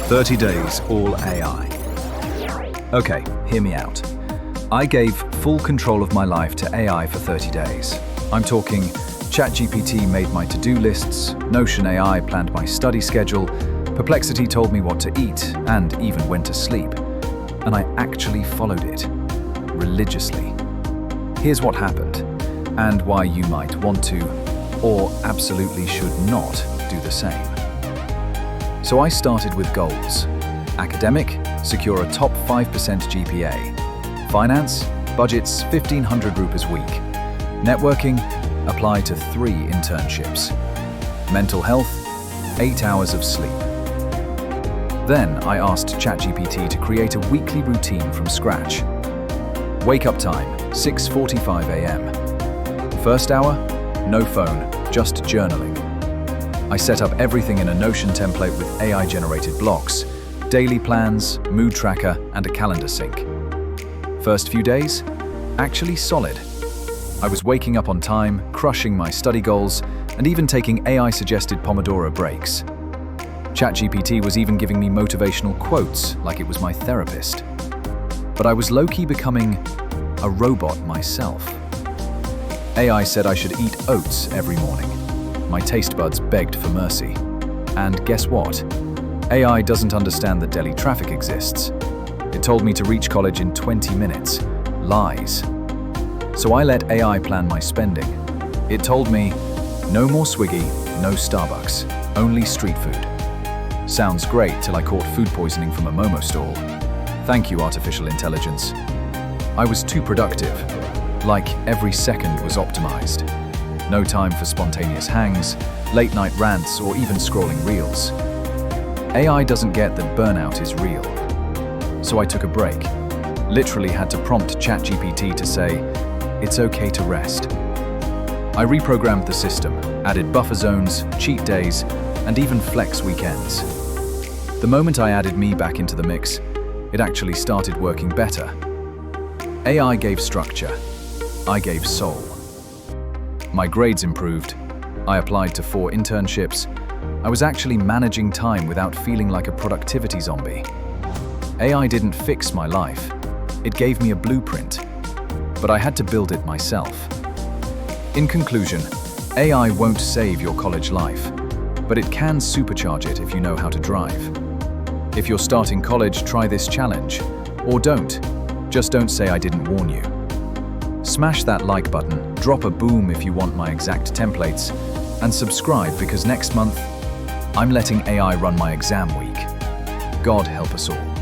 30 days, all AI. Okay, hear me out. I gave full control of my life to AI for 30 days. I'm talking ChatGPT made my to-do lists, Notion AI planned my study schedule, Perplexity told me what to eat and even when to sleep. And I actually followed it, religiously. Here's what happened, and why you might want to, or absolutely should not, do the same. So I started with goals. Academic, secure a top 5% GPA. Finance, budgets 1,500 rupees a week. Networking, apply to 3 internships. Mental health, 8 hours of sleep. Then I asked ChatGPT to create a weekly routine from scratch. Wake up time, 6:45 a.m. First hour, no phone, just journaling. I set up everything in a Notion template with AI-generated blocks, daily plans, mood tracker, and a calendar sync. First few days, actually solid. I was waking up on time, crushing my study goals, and even taking AI-suggested Pomodoro breaks. ChatGPT was even giving me motivational quotes like it was my therapist. But I was low-key becoming a robot myself. AI said I should eat oats every morning. My taste buds begged for mercy. And guess what? AI doesn't understand that Delhi traffic exists. It told me to reach college in 20 minutes. Lies. So I let AI plan my spending. It told me, no more Swiggy, no Starbucks, only street food. Sounds great till I caught food poisoning from a Momo stall. Thank you, artificial intelligence. I was too productive. Like every second was optimized. No time for spontaneous hangs, late-night rants, or even scrolling reels. AI doesn't get that burnout is real. So I took a break. Literally had to prompt ChatGPT to say, it's okay to rest. I reprogrammed the system, added buffer zones, cheat days, and even flex weekends. The moment I added me back into the mix, it actually started working better. AI gave structure. I gave soul. My grades improved. I applied to 4 internships. I was actually managing time without feeling like a productivity zombie. AI didn't fix my life. It gave me a blueprint, but I had to build it myself. In conclusion, AI won't save your college life, but it can supercharge it if you know how to drive. If you're starting college, try this challenge. Or don't. Just don't say I didn't warn you. Smash that like button, drop a boom if you want my exact templates, and subscribe because next month, I'm letting AI run my exam week. God help us all.